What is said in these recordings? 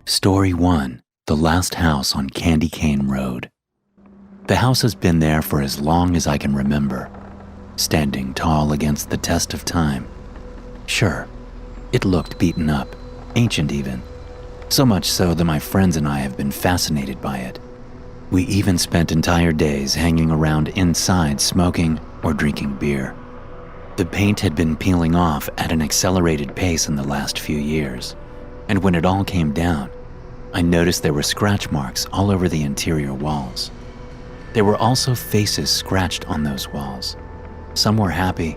Story 1, The Last House on Candy Cane Road. The house has been there for as long as I can remember, standing tall against the test of time. Sure, it looked beaten up, ancient even, so much so that my friends and I have been fascinated by it. We even spent entire days hanging around inside smoking or drinking beer. The paint had been peeling off at an accelerated pace in the last few years, and when it all came down, I noticed there were scratch marks all over the interior walls. There were also faces scratched on those walls. Some were happy,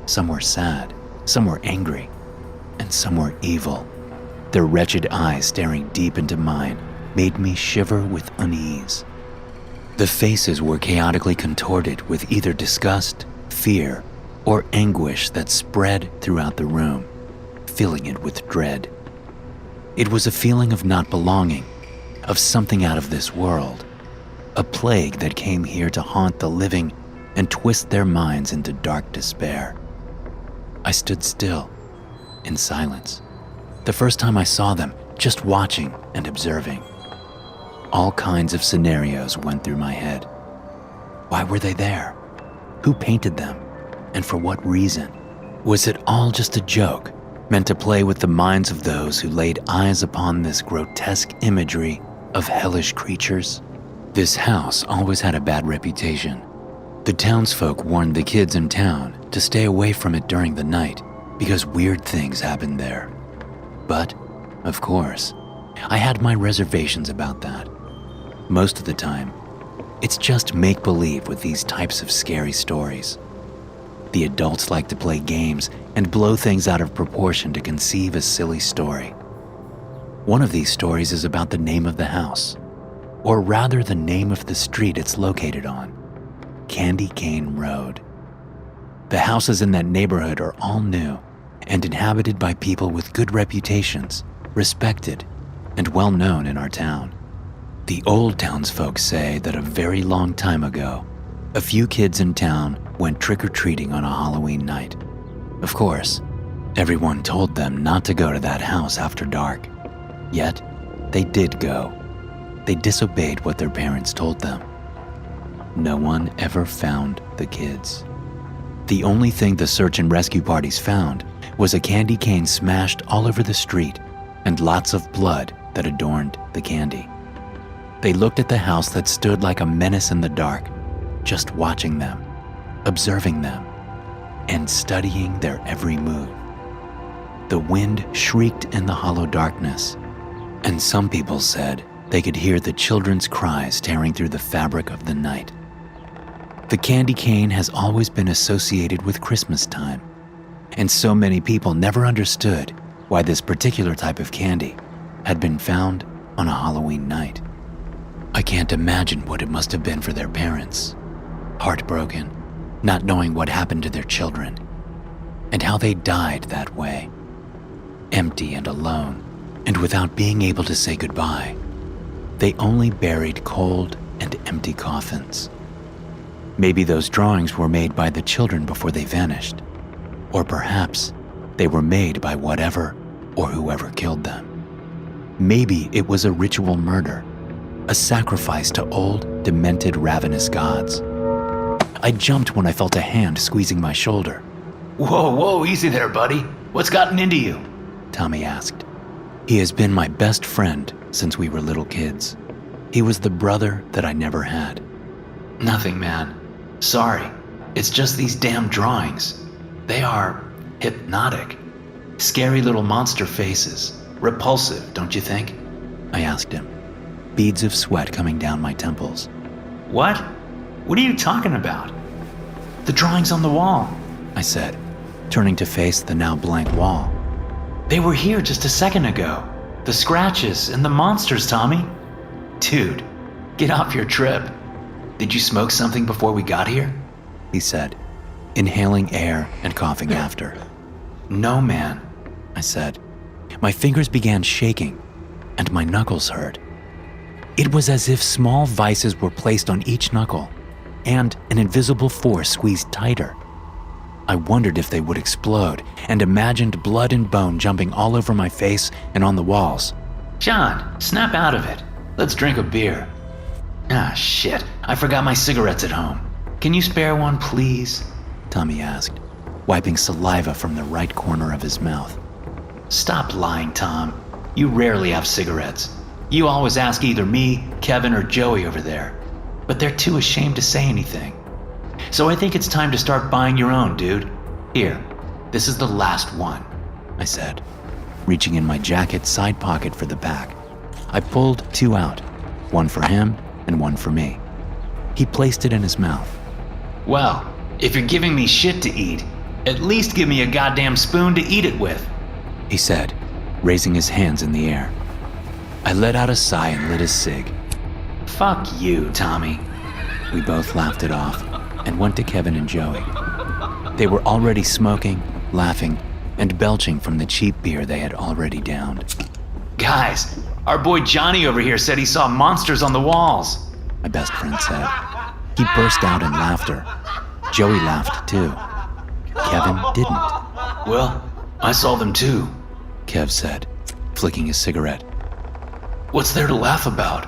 some were sad, some were angry, and some were evil. Their wretched eyes staring deep into mine made me shiver with unease. The faces were chaotically contorted with either disgust, fear, or anguish that spread throughout the room, filling it with dread. It was a feeling of not belonging, of something out of this world, a plague that came here to haunt the living and twist their minds into dark despair. I stood still, in silence, the first time I saw them, just watching and observing. All kinds of scenarios went through my head. Why were they there? Who painted them? And for what reason? Was it all just a joke, meant to play with the minds of those who laid eyes upon this grotesque imagery of hellish creatures? This house always had a bad reputation. The townsfolk warned the kids in town to stay away from it during the night because weird things happened there. But, of course, I had my reservations about that. Most of the time, it's just make-believe with these types of scary stories. The adults like to play games and blow things out of proportion to conceive a silly story. One of these stories is about the name of the house, or rather the name of the street it's located on, Candy Cane Road. The houses in that neighborhood are all new and inhabited by people with good reputations, respected, and well known in our town. The old townsfolk say that a very long time ago, a few kids in town went trick-or-treating on a Halloween night. Of course, everyone told them not to go to that house after dark. Yet, they did go. They disobeyed what their parents told them. No one ever found the kids. The only thing the search and rescue parties found was a candy cane smashed all over the street and lots of blood that adorned the candy. They looked at the house that stood like a menace in the dark, just watching them, observing them, and studying their every move. The wind shrieked in the hollow darkness, and some people said they could hear the children's cries tearing through the fabric of the night. The candy cane has always been associated with Christmas time, and so many people never understood why this particular type of candy had been found on a Halloween night. I can't imagine what it must have been for their parents. Heartbroken, not knowing what happened to their children, and how they died that way. Empty and alone, and without being able to say goodbye. They only buried cold and empty coffins. Maybe those drawings were made by the children before they vanished, or perhaps they were made by whatever or whoever killed them. Maybe it was a ritual murder, a sacrifice to old, demented, ravenous gods. I jumped when I felt a hand squeezing my shoulder. Whoa, easy there, buddy. What's gotten into you? Tommy asked. He has been my best friend since we were little kids. He was the brother that I never had. Nothing, man. Sorry. It's just these damn drawings. They are hypnotic. Scary little monster faces. Repulsive, don't you think? I asked him, beads of sweat coming down my temples. What? What are you talking about? The drawings on the wall, I said, turning to face the now blank wall. They were here just a second ago. The scratches and the monsters, Tommy. Dude, get off your trip. Did you smoke something before we got here? He said, inhaling air and coughing after. No, man, I said. My fingers began shaking and my knuckles hurt. It was as if small vices were placed on each knuckle and an invisible force squeezed tighter. I wondered if they would explode and imagined blood and bone jumping all over my face and on the walls. John, snap out of it. Let's drink a beer. Ah, shit. I forgot my cigarettes at home. Can you spare one, please? Tommy asked, wiping saliva from the right corner of his mouth. Stop lying, Tom. You rarely have cigarettes. You always ask either me, Kevin, or Joey over there. But they're too ashamed to say anything. So I think it's time to start buying your own, dude. Here, this is the last one, I said, reaching in my jacket side pocket for the pack. I pulled 2 out, one for him and one for me. He placed it in his mouth. Well, if you're giving me shit to eat, at least give me a goddamn spoon to eat it with, he said, raising his hands in the air. I let out a sigh and lit a cig. Fuck you, Tommy. We both laughed it off and went to Kevin and Joey. They were already smoking, laughing, and belching from the cheap beer they had already downed. Guys, our boy Johnny over here said he saw monsters on the walls, my best friend said. He burst out in laughter. Joey laughed too. Kevin didn't. Well, I saw them too, Kev said, flicking his cigarette. What's there to laugh about?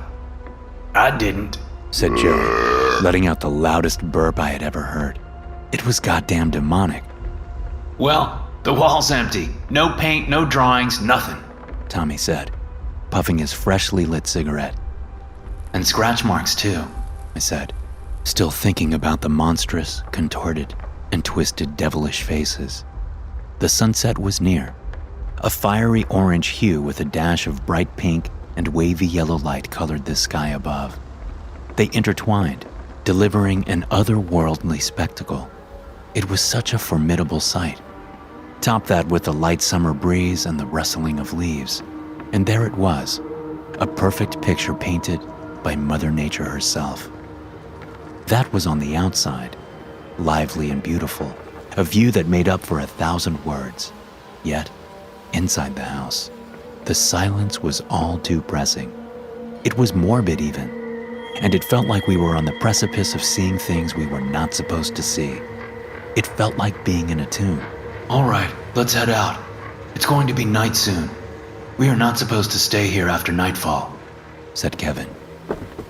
I didn't, said Joey, letting out the loudest burp I had ever heard. It was goddamn demonic. Well, the wall's empty. No paint, no drawings, nothing, Tommy said, puffing his freshly lit cigarette. And scratch marks too, I said, still thinking about the monstrous, contorted, and twisted devilish faces. The sunset was near, a fiery orange hue with a dash of bright pink and wavy yellow light colored the sky above. They intertwined, delivering an otherworldly spectacle. It was such a formidable sight. Top that with the light summer breeze and the rustling of leaves, and there it was, a perfect picture painted by Mother Nature herself. That was on the outside, lively and beautiful, a view that made up for 1,000 words. Yet, inside the house, the silence was all too pressing. It was morbid even, and it felt like we were on the precipice of seeing things we were not supposed to see. It felt like being in a tomb. All right, let's head out. It's going to be night soon. We are not supposed to stay here after nightfall, said Kevin.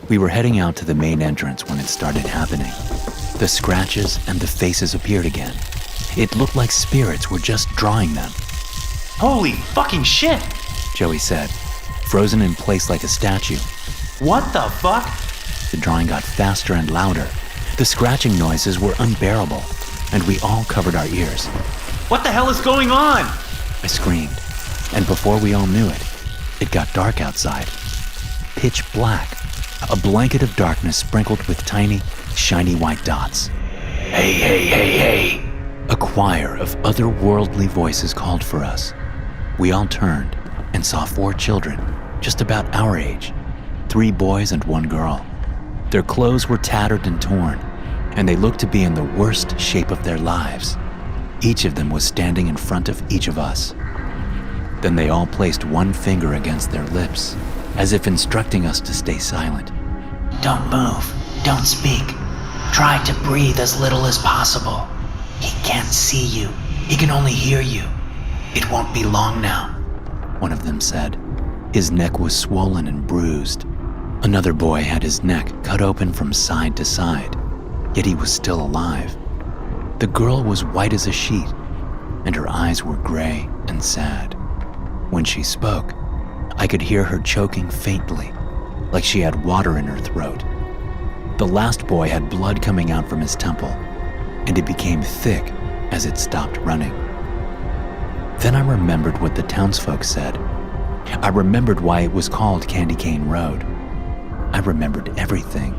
We were heading out to the main entrance when it started happening. The scratches and the faces appeared again. It looked like spirits were just drawing them. Holy fucking shit, Joey said, frozen in place like a statue. What the fuck? The drawing got faster and louder. The scratching noises were unbearable, and we all covered our ears. What the hell is going on? I screamed, and before we all knew it, it got dark outside. Pitch black, a blanket of darkness sprinkled with tiny, shiny white dots. Hey, hey, hey, hey. A choir of otherworldly voices called for us. We all turned and saw 4 children, just about our age, 3 boys and 1 girl. Their clothes were tattered and torn, and they looked to be in the worst shape of their lives. Each of them was standing in front of each of us. Then they all placed 1 finger against their lips, as if instructing us to stay silent. Don't move. Don't speak. Try to breathe as little as possible. He can't see you. He can only hear you. It won't be long now, one of them said. His neck was swollen and bruised. Another boy had his neck cut open from side to side, yet he was still alive. The girl was white as a sheet, and her eyes were gray and sad. When she spoke, I could hear her choking faintly, like she had water in her throat. The last boy had blood coming out from his temple, and it became thick as it stopped running. Then I remembered what the townsfolk said. I remembered why it was called Candy Cane Road. I remembered everything.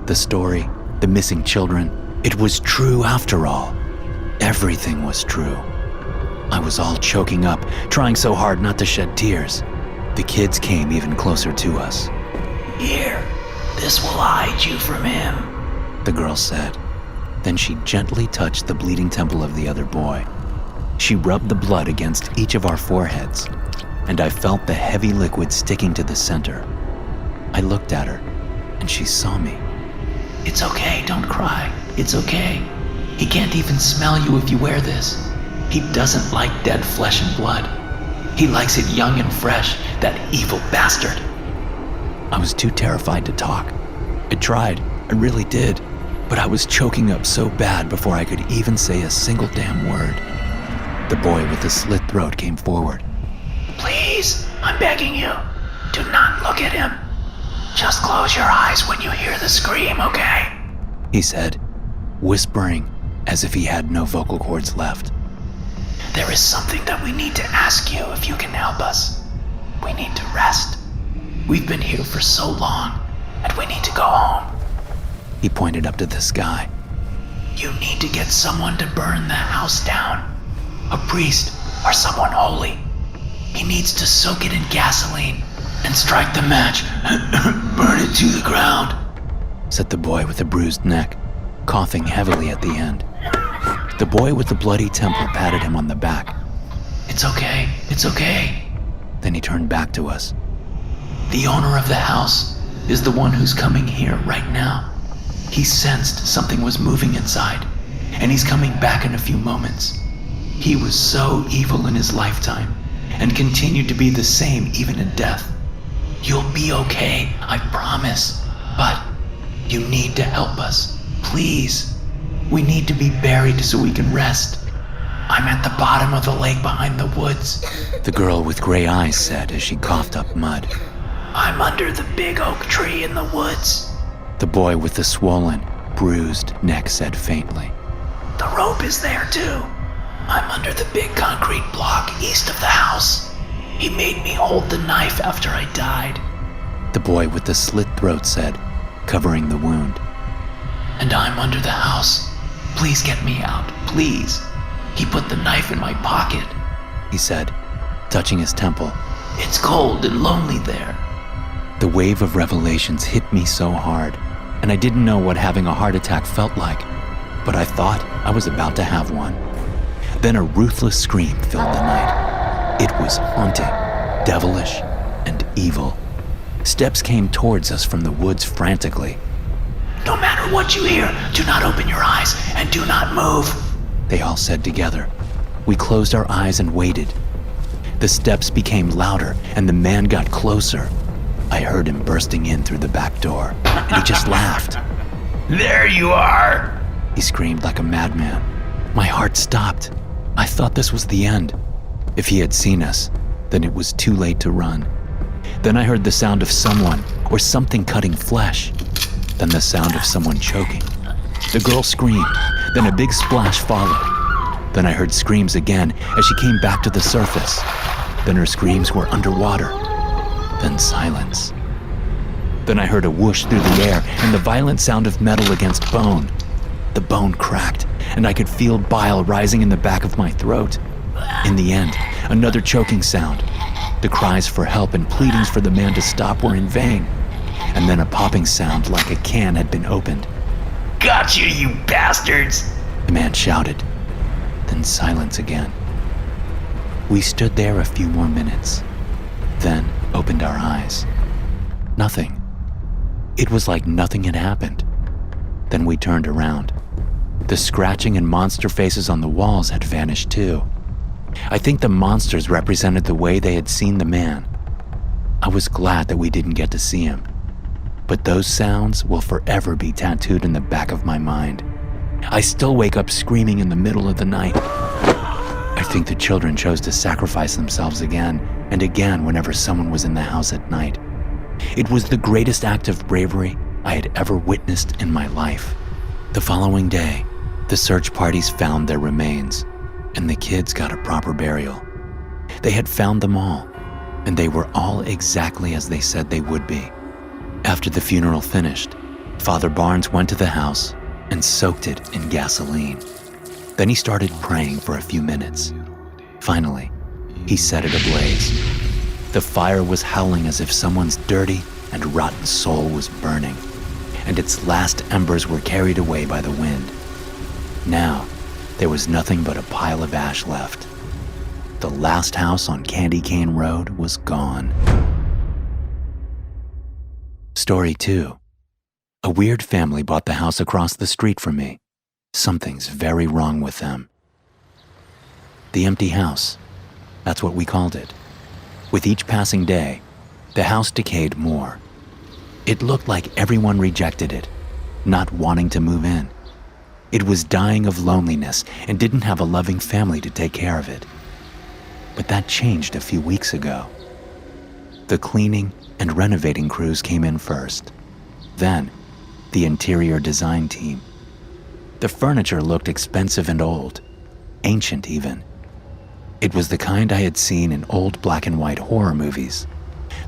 The story, the missing children. It was true after all. Everything was true. I was all choking up, trying so hard not to shed tears. The kids came even closer to us. Here, this will hide you from him, the girl said. Then she gently touched the bleeding temple of the other boy. She rubbed the blood against each of our foreheads, and I felt the heavy liquid sticking to the center. I looked at her, and she saw me. It's okay, don't cry. It's okay. He can't even smell you if you wear this. He doesn't like dead flesh and blood. He likes it young and fresh, that evil bastard. I was too terrified to talk. I tried, I really did, but I was choking up so bad before I could even say a single damn word. The boy with the slit throat came forward. Please, I'm begging you, do not look at him. Just close your eyes when you hear the scream, okay? He said, whispering as if he had no vocal cords left. There is something that we need to ask you if you can help us. We need to rest. We've been here for so long, and we need to go home. He pointed up to the sky. You need to get someone to burn the house down. A priest or someone holy. He needs to soak it in gasoline and strike the match and burn it to the ground, said the boy with the bruised neck, coughing heavily at the end. The boy with the bloody temple patted him on the back. It's okay, it's okay. Then he turned back to us. The owner of the house is the one who's coming here right now. He sensed something was moving inside, and he's coming back in a few moments. He was so evil in his lifetime, and continued to be the same even in death. You'll be okay, I promise, but you need to help us, please. We need to be buried so we can rest. I'm at the bottom of the lake behind the woods, the girl with gray eyes said as she coughed up mud. I'm under the big oak tree in the woods. The boy with the swollen, bruised neck said faintly. The rope is there too. I'm under the big concrete block east of the house. He made me hold the knife after I died, the boy with the slit throat said, covering the wound. And I'm under the house. Please get me out, please. He put the knife in my pocket, he said, touching his temple. It's cold and lonely there. The wave of revelations hit me so hard, and I didn't know what having a heart attack felt like, but I thought I was about to have one. Then a ruthless scream filled the night. It was haunting, devilish, and evil. Steps came towards us from the woods frantically. No matter what you hear, do not open your eyes and do not move, they all said together. We closed our eyes and waited. The steps became louder and the man got closer. I heard him bursting in through the back door, and he just laughed. There you are, he screamed like a madman. My heart stopped. I thought this was the end. If he had seen us, then it was too late to run. Then I heard the sound of someone or something cutting flesh. Then the sound of someone choking. The girl screamed, then a big splash followed. Then I heard screams again as she came back to the surface. Then her screams were underwater. Then silence. Then I heard a whoosh through the air and the violent sound of metal against bone. The bone cracked, and I could feel bile rising in the back of my throat. In the end, another choking sound. The cries for help and pleadings for the man to stop were in vain. And then a popping sound like a can had been opened. Got you bastards, the man shouted. Then silence again. We stood there a few more minutes, then opened our eyes. Nothing. It was like nothing had happened. Then we turned around. The scratching and monster faces on the walls had vanished too. I think the monsters represented the way they had seen the man. I was glad that we didn't get to see him. But those sounds will forever be tattooed in the back of my mind. I still wake up screaming in the middle of the night. I think the children chose to sacrifice themselves again and again whenever someone was in the house at night. It was the greatest act of bravery I had ever witnessed in my life. The following day, the search parties found their remains, and the kids got a proper burial. They had found them all, and they were all exactly as they said they would be. After the funeral finished, Father Barnes went to the house and soaked it in gasoline. Then he started praying for a few minutes. Finally, he set it ablaze. The fire was howling as if someone's dirty and rotten soul was burning, and its last embers were carried away by the wind. Now, there was nothing but a pile of ash left. The last house on Candy Cane Road was gone. Story 2. A weird family bought the house across the street from me. Something's very wrong with them. The empty house. That's what we called it. With each passing day, the house decayed more. It looked like everyone rejected it, not wanting to move in. It was dying of loneliness and didn't have a loving family to take care of it. But that changed a few weeks ago. The cleaning and renovating crews came in first. Then, the interior design team. The furniture looked expensive and old, ancient even. It was the kind I had seen in old black and white horror movies,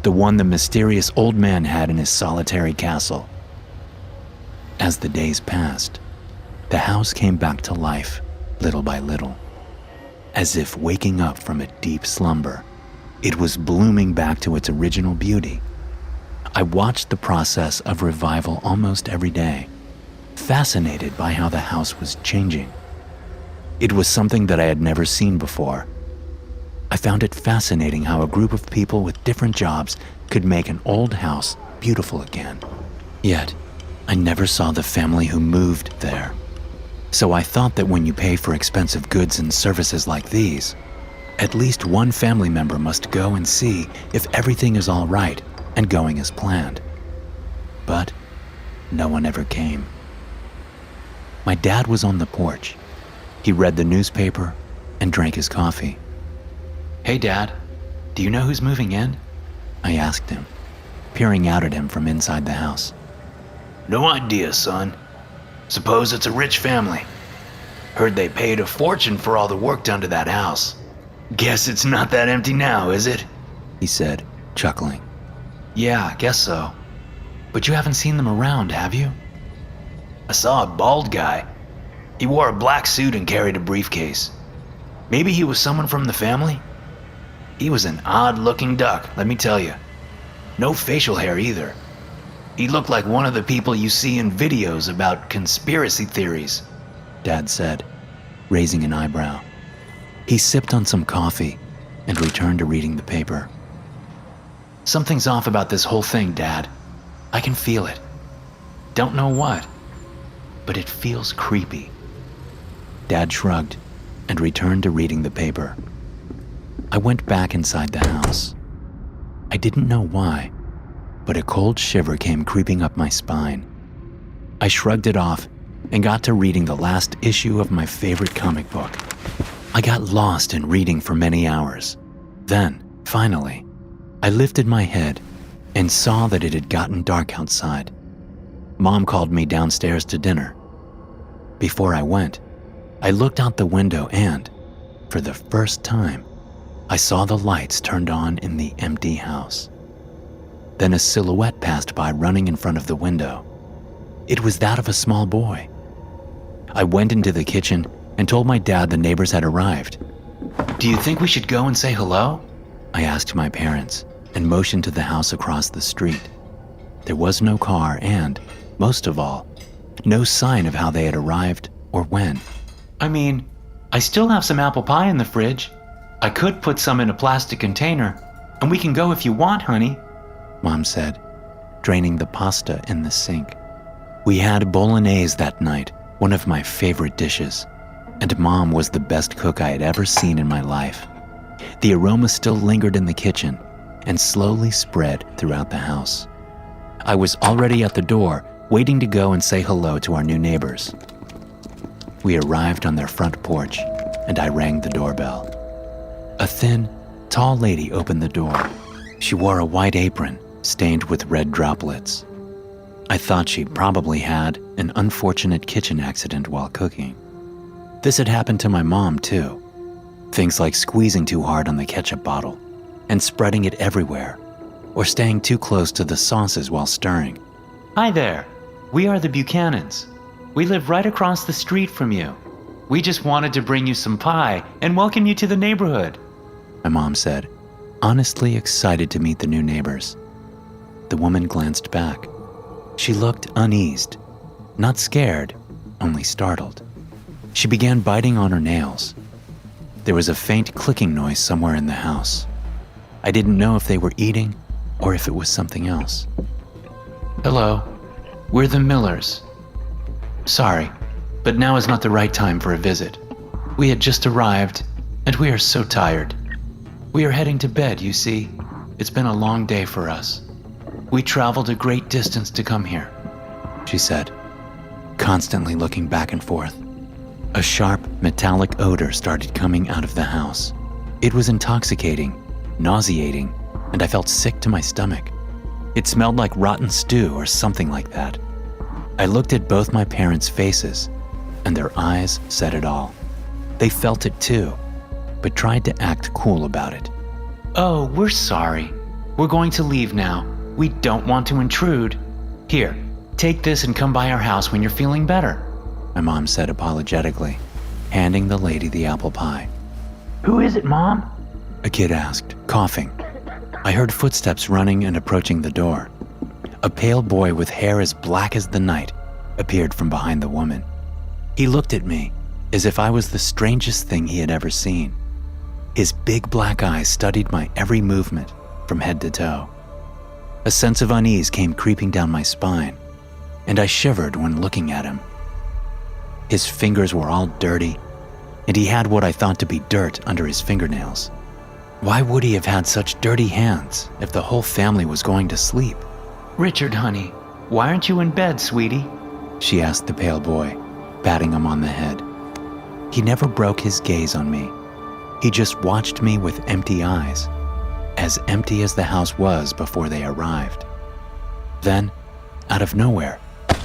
the one the mysterious old man had in his solitary castle. As the days passed, the house came back to life, little by little. As if waking up from a deep slumber, it was blooming back to its original beauty. I watched the process of revival almost every day, fascinated by how the house was changing. It was something that I had never seen before. I found it fascinating how a group of people with different jobs could make an old house beautiful again. Yet, I never saw the family who moved there. So I thought that when you pay for expensive goods and services like these, at least one family member must go and see if everything is all right and going as planned. But no one ever came. My dad was on the porch. He read the newspaper and drank his coffee. Hey, Dad, do you know who's moving in? I asked him, peering out at him from inside the house. No idea, son. Suppose it's a rich family. Heard they paid a fortune for all the work done to that house. Guess it's not that empty now, is it? He said, chuckling. Yeah, I guess so. But you haven't seen them around, have you? I saw a bald guy. He wore a black suit and carried a briefcase. Maybe he was someone from the family? He was an odd-looking duck, let me tell you. No facial hair either. He looked like one of the people you see in videos about conspiracy theories, Dad said, raising an eyebrow. He sipped on some coffee and returned to reading the paper. Something's off about this whole thing, Dad. I can feel it. Don't know what, but it feels creepy. Dad shrugged and returned to reading the paper. I went back inside the house. I didn't know why, but a cold shiver came creeping up my spine. I shrugged it off and got to reading the last issue of my favorite comic book. I got lost in reading for many hours. Then, finally, I lifted my head and saw that it had gotten dark outside. Mom called me downstairs to dinner. Before I went, I looked out the window and, for the first time, I saw the lights turned on in the empty house. Then a silhouette passed by running in front of the window. It was that of a small boy. I went into the kitchen and told my dad the neighbors had arrived. Do you think we should go and say hello? I asked my parents and motioned to the house across the street. There was no car and, most of all, no sign of how they had arrived or when. I mean, I still have some apple pie in the fridge. I could put some in a plastic container, and we can go if you want, honey, Mom said, draining the pasta in the sink. We had bolognese that night, one of my favorite dishes, and Mom was the best cook I had ever seen in my life. The aroma still lingered in the kitchen and slowly spread throughout the house. I was already at the door, waiting to go and say hello to our new neighbors. We arrived on their front porch, and I rang the doorbell. A thin, tall lady opened the door. She wore a white apron stained with red droplets. I thought she probably had an unfortunate kitchen accident while cooking. This had happened to my mom, too. Things like squeezing too hard on the ketchup bottle and spreading it everywhere, or staying too close to the sauces while stirring. Hi there. We are the Buchanans. We live right across the street from you. We just wanted to bring you some pie and welcome you to the neighborhood, my mom said, honestly excited to meet the new neighbors. The woman glanced back. She looked uneased, not scared, only startled. She began biting on her nails. There was a faint clicking noise somewhere in the house. I didn't know if they were eating or if it was something else. Hello. We're the Millers. Sorry, but now is not the right time for a visit. We had just arrived, and we are so tired. We are heading to bed, you see. It's been a long day for us. We traveled a great distance to come here," she said, constantly looking back and forth. A sharp, metallic odor started coming out of the house. It was intoxicating, nauseating, and I felt sick to my stomach. It smelled like rotten stew or something like that. I looked at both my parents' faces, and their eyes said it all. They felt it too, but tried to act cool about it. "Oh, we're sorry. We're going to leave now. We don't want to intrude. Here, take this and come by our house when you're feeling better," my mom said apologetically, handing the lady the apple pie. Who is it, Mom? A kid asked, coughing. I heard footsteps running and approaching the door. A pale boy with hair as black as the night appeared from behind the woman. He looked at me as if I was the strangest thing he had ever seen. His big black eyes studied my every movement from head to toe. A sense of unease came creeping down my spine, and I shivered when looking at him. His fingers were all dirty, and he had what I thought to be dirt under his fingernails. Why would he have had such dirty hands if the whole family was going to sleep? "Richard, honey, why aren't you in bed, sweetie?" she asked the pale boy, patting him on the head. He never broke his gaze on me. He just watched me with empty eyes, as empty as the house was before they arrived. Then, out of nowhere,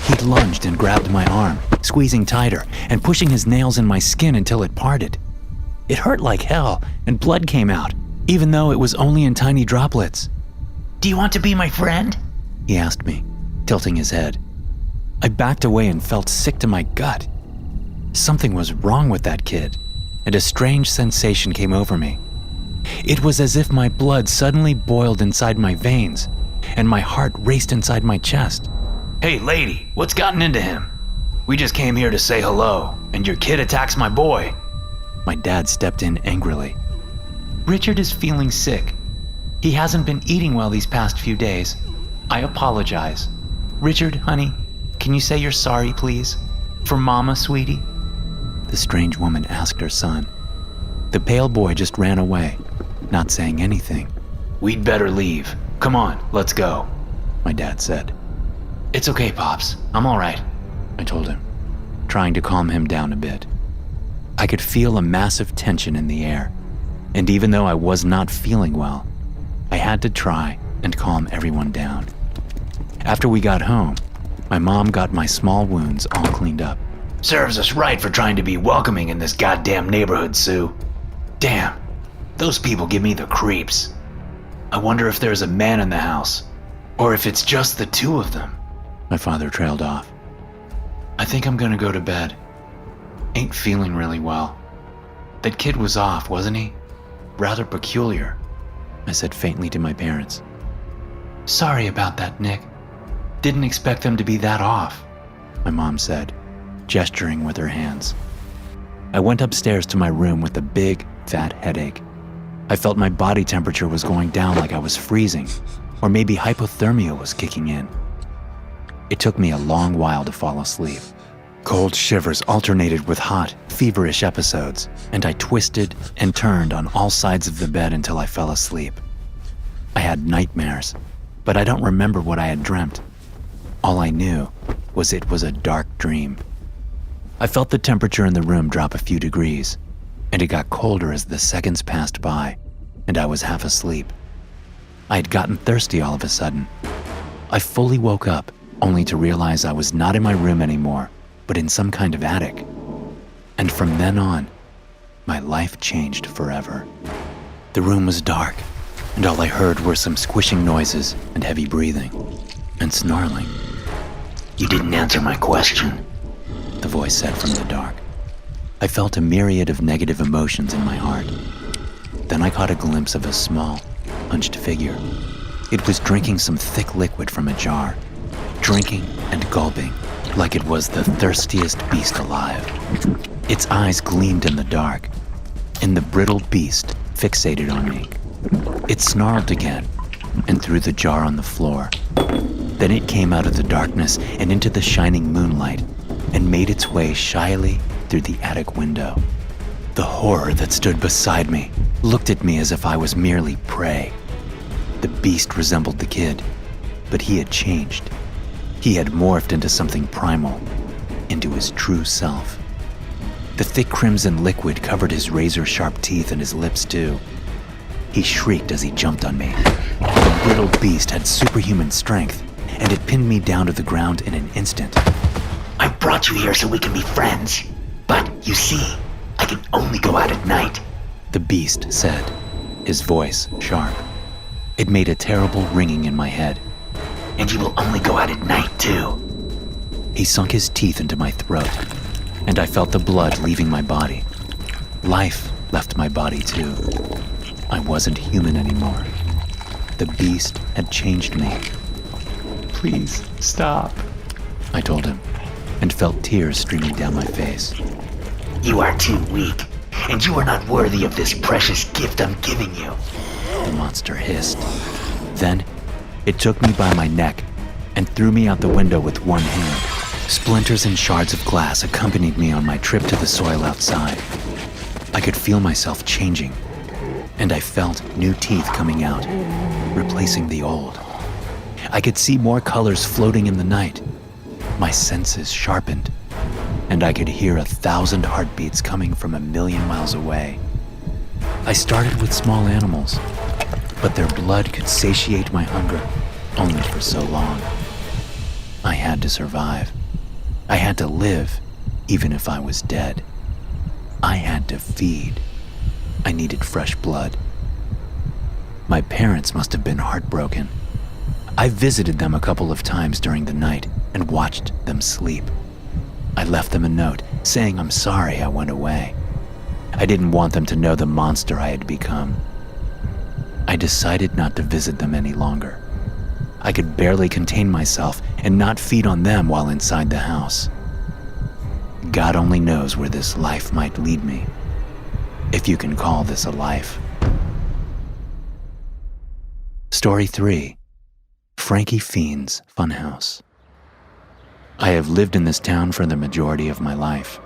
he lunged and grabbed my arm, squeezing tighter and pushing his nails in my skin until it parted. It hurt like hell, and blood came out, even though it was only in tiny droplets. Do you want to be my friend? He asked me, tilting his head. I backed away and felt sick to my gut. Something was wrong with that kid, and a strange sensation came over me. It was as if my blood suddenly boiled inside my veins, and my heart raced inside my chest. "Hey, lady, what's gotten into him? We just came here to say hello, and your kid attacks my boy." My dad stepped in angrily. "Richard is feeling sick. He hasn't been eating well these past few days. I apologize. Richard, honey, can you say you're sorry, please? For Mama, sweetie?" The strange woman asked her son. The pale boy just ran away, not saying anything. "We'd better leave. Come on, let's go," my dad said. "It's okay, Pops. I'm all right," I told him, trying to calm him down a bit. I could feel a massive tension in the air, and even though I was not feeling well, I had to try and calm everyone down. After we got home, my mom got my small wounds all cleaned up. "Serves us right for trying to be welcoming in this goddamn neighborhood, Sue. Damn, those people give me the creeps. I wonder if there's a man in the house, or if it's just the two of them." My father trailed off. "I think I'm gonna go to bed. Ain't feeling really well. That kid was off, wasn't he? Rather peculiar," I said faintly to my parents. "Sorry about that, Nick. Didn't expect them to be that off," my mom said, gesturing with her hands. I went upstairs to my room with a big, fat headache. I felt my body temperature was going down like I was freezing, or maybe hypothermia was kicking in. It took me a long while to fall asleep. Cold shivers alternated with hot, feverish episodes, and I twisted and turned on all sides of the bed until I fell asleep. I had nightmares, but I don't remember what I had dreamt. All I knew was it was a dark dream. I felt the temperature in the room drop a few degrees, and it got colder as the seconds passed by, and I was half asleep. I had gotten thirsty all of a sudden. I fully woke up, only to realize I was not in my room anymore, but in some kind of attic. And from then on, my life changed forever. The room was dark, and all I heard were some squishing noises and heavy breathing, and snarling. You didn't answer my question, the voice said from the dark. I felt a myriad of negative emotions in my heart. Then I caught a glimpse of a small, hunched figure. It was drinking some thick liquid from a jar, drinking and gulping like it was the thirstiest beast alive. Its eyes gleamed in the dark, and the brittle beast fixated on me. It snarled again and threw the jar on the floor. Then it came out of the darkness and into the shining moonlight and made its way shyly through the attic window. The horror that stood beside me looked at me as if I was merely prey. The beast resembled the kid, but he had changed. He had morphed into something primal, into his true self. The thick crimson liquid covered his razor-sharp teeth and his lips too. He shrieked as he jumped on me. The brittle beast had superhuman strength, and it pinned me down to the ground in an instant. I brought you here so we can be friends. But, you see, I can only go out at night. The beast said, his voice sharp. It made a terrible ringing in my head. And you will only go out at night, too. He sunk his teeth into my throat, and I felt the blood leaving my body. Life left my body, too. I wasn't human anymore. The beast had changed me. Please, stop, I told him, and felt tears streaming down my face. You are too weak, and you are not worthy of this precious gift I'm giving you. The monster hissed. Then, it took me by my neck and threw me out the window with one hand. Splinters and shards of glass accompanied me on my trip to the soil outside. I could feel myself changing, and I felt new teeth coming out, replacing the old. I could see more colors floating in the night. My senses sharpened, and I could hear 1,000 heartbeats coming from 1,000,000 miles away. I started with small animals, but their blood could satiate my hunger only for so long. I had to survive. I had to live, even if I was dead. I had to feed. I needed fresh blood. My parents must have been heartbroken. I visited them a couple of times during the night and watched them sleep. I left them a note saying I'm sorry I went away. I didn't want them to know the monster I had become. I decided not to visit them any longer. I could barely contain myself and not feed on them while inside the house. God only knows where this life might lead me, if you can call this a life. Story 3. Frankie Fiends Funhouse. I have lived in this town for the majority of my life.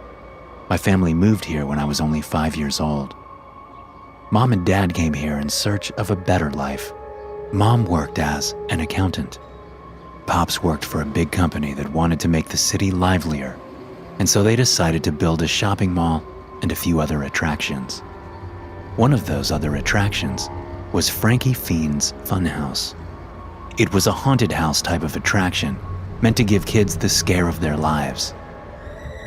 My family moved here when I was only 5 years old. Mom and Dad came here in search of a better life. Mom worked as an accountant. Pops worked for a big company that wanted to make the city livelier, and so they decided to build a shopping mall and a few other attractions. One of those other attractions was Frankie Fiends Funhouse. It was a haunted house type of attraction meant to give kids the scare of their lives.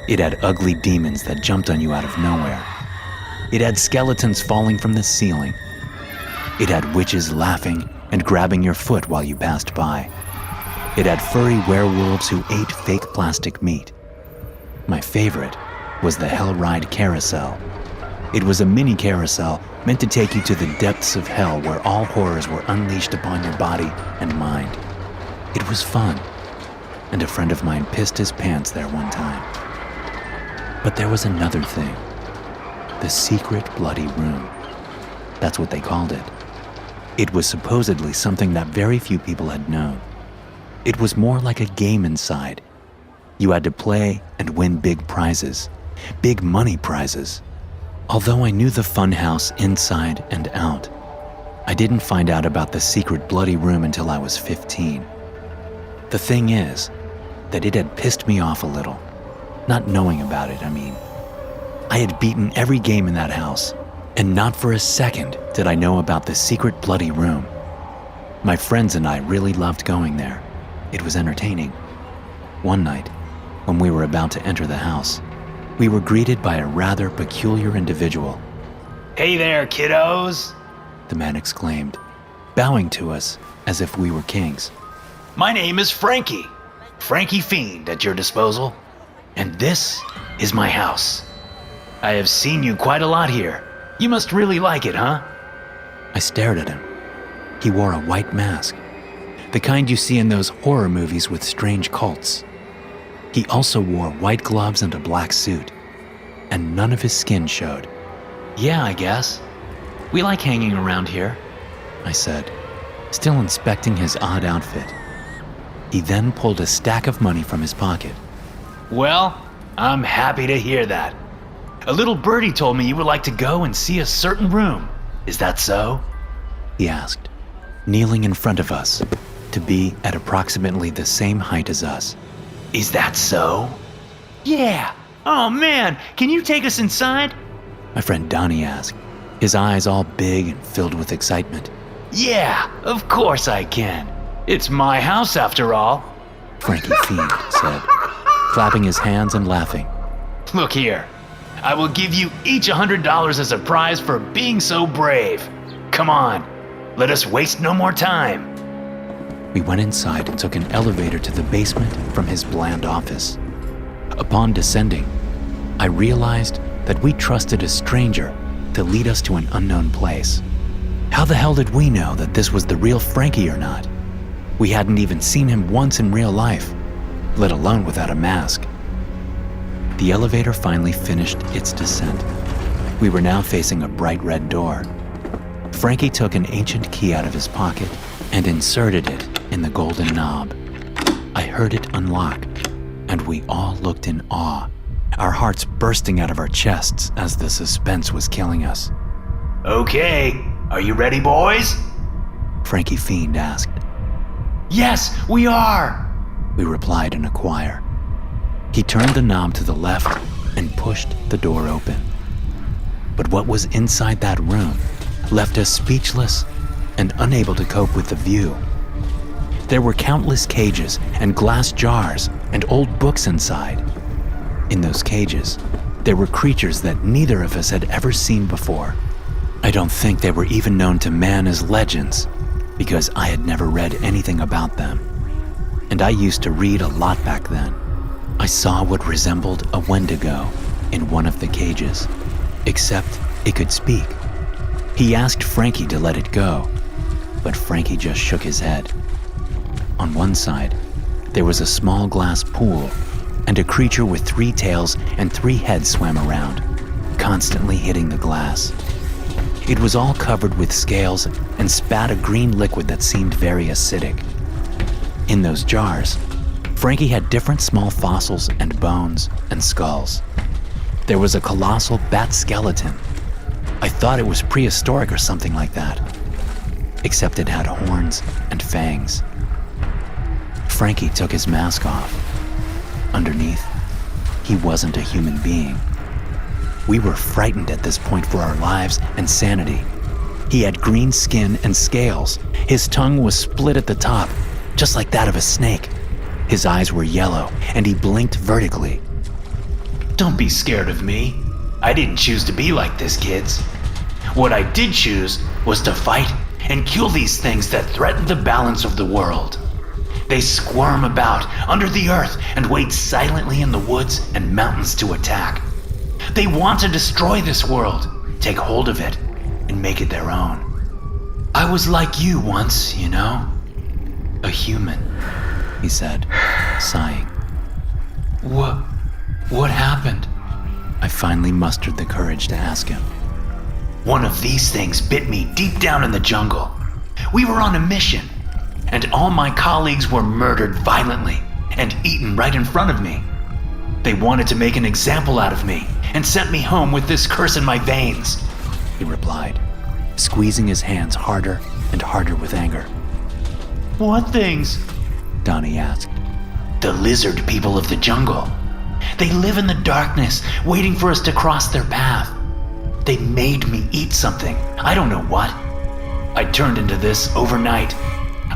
It had ugly demons that jumped on you out of nowhere. It had skeletons falling from the ceiling. It had witches laughing and grabbing your foot while you passed by. It had furry werewolves who ate fake plastic meat. My favorite was the Hell Ride Carousel. It was a mini carousel meant to take you to the depths of hell where all horrors were unleashed upon your body and mind. It was fun, and a friend of mine pissed his pants there one time. But there was another thing. The secret bloody room. That's what they called it. It was supposedly something that very few people had known. It was more like a game inside. You had to play and win big prizes, big money prizes. Although I knew the Funhouse inside and out, I didn't find out about the secret bloody room until I was 15. The thing is that it had pissed me off a little. Not knowing about it, I mean. I had beaten every game in that house, and not for a second did I know about the secret bloody room. My friends and I really loved going there. It was entertaining. One night, when we were about to enter the house, we were greeted by a rather peculiar individual. Hey there, kiddos. The man exclaimed, bowing to us as if we were kings. My name is Frankie. Frankie Fiend at your disposal. And this is my house. I have seen you quite a lot here. You must really like it, huh? I stared at him. He wore a white mask, the kind you see in those horror movies with strange cults. He also wore white gloves and a black suit, and none of his skin showed. Yeah, I guess. We like hanging around here, I said, still inspecting his odd outfit. He then pulled a stack of money from his pocket. Well, I'm happy to hear that. A little birdie told me you would like to go and see a certain room. Is that so? He asked, kneeling in front of us to be at approximately the same height as us. Is that so? Yeah. Oh man, can you take us inside? My friend Donnie asked, his eyes all big and filled with excitement. Yeah, of course I can. It's my house after all. Frankie Fiend said, clapping his hands and laughing. Look here. I will give you each $100 as a prize for being so brave. Come on, let us waste no more time. We went inside and took an elevator to the basement from his bland office. Upon descending, I realized that we trusted a stranger to lead us to an unknown place. How the hell did we know that this was the real Frankie or not? We hadn't even seen him once in real life, let alone without a mask. The elevator finally finished its descent. We were now facing a bright red door. Frankie took an ancient key out of his pocket and inserted it in the golden knob. I heard it unlock, and we all looked in awe, our hearts bursting out of our chests as the suspense was killing us. Okay, are you ready, boys? Frankie Fiend asked. Yes, we are, we replied in a choir. He turned the knob to the left and pushed the door open. But what was inside that room left us speechless and unable to cope with the view. There were countless cages and glass jars and old books inside. In those cages, there were creatures that neither of us had ever seen before. I don't think they were even known to man as legends, because I had never read anything about them. And I used to read a lot back then. I saw what resembled a Wendigo in one of the cages, except it could speak. He asked Frankie to let it go, but Frankie just shook his head. On one side, there was a small glass pool, and a creature with 3 tails and 3 heads swam around, constantly hitting the glass. It was all covered with scales and spat a green liquid that seemed very acidic. In those jars, Frankie had different small fossils and bones and skulls. There was a colossal bat skeleton. I thought it was prehistoric or something like that, except it had horns and fangs. Frankie took his mask off. Underneath, he wasn't a human being. We were frightened at this point for our lives and sanity. He had green skin and scales. His tongue was split at the top, just like that of a snake. His eyes were yellow, and he blinked vertically. Don't be scared of me. I didn't choose to be like this, kids. What I did choose was to fight and kill these things that threaten the balance of the world. They squirm about under the earth and wait silently in the woods and mountains to attack. They want to destroy this world, take hold of it, and make it their own. I was like you once, you know? A human, he said, sighing. What happened? I finally mustered the courage to ask him. One of these things bit me deep down in the jungle. We were on a mission, and all my colleagues were murdered violently and eaten right in front of me. They wanted to make an example out of me and sent me home with this curse in my veins, he replied, squeezing his hands harder and harder with anger. What things? Donnie asked. The lizard people of the jungle. They live in the darkness, waiting for us to cross their path. They made me eat something, I don't know what. I turned into this overnight.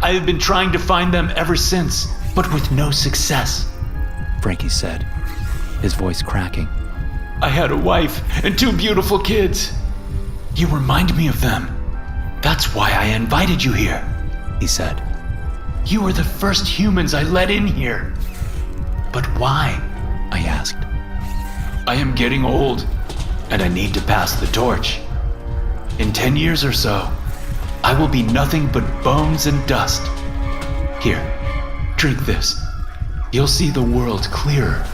I have been trying to find them ever since, but with no success, Frankie said, his voice cracking. I had a wife and 2 beautiful kids. You remind me of them. That's why I invited you here, he said. You were the first humans I let in here. But why? I asked. I am getting old, and I need to pass the torch. In 10 years or so, I will be nothing but bones and dust. Here, drink this. You'll see the world clearer,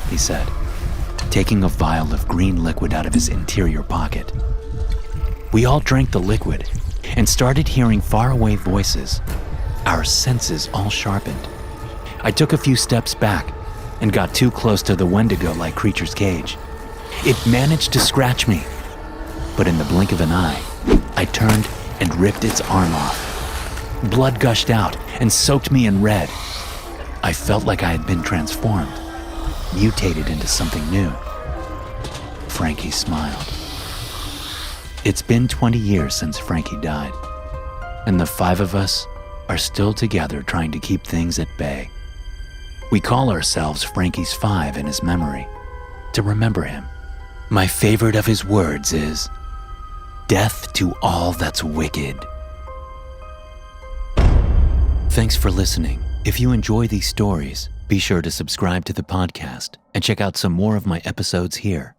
he said, taking a vial of green liquid out of his interior pocket. We all drank the liquid and started hearing faraway voices, our senses all sharpened. I took a few steps back and got too close to the Wendigo-like creature's cage. It managed to scratch me, but in the blink of an eye, I turned and ripped its arm off. Blood gushed out and soaked me in red. I felt like I had been transformed, mutated into something new. Frankie smiled. It's been 20 years since Frankie died, and the 5 of us are still together trying to keep things at bay. We call ourselves Frankie's 5 in his memory, to remember him. My favorite of his words is, "Death to all that's wicked." Thanks for listening. If you enjoy these stories, be sure to subscribe to the podcast and check out some more of my episodes here.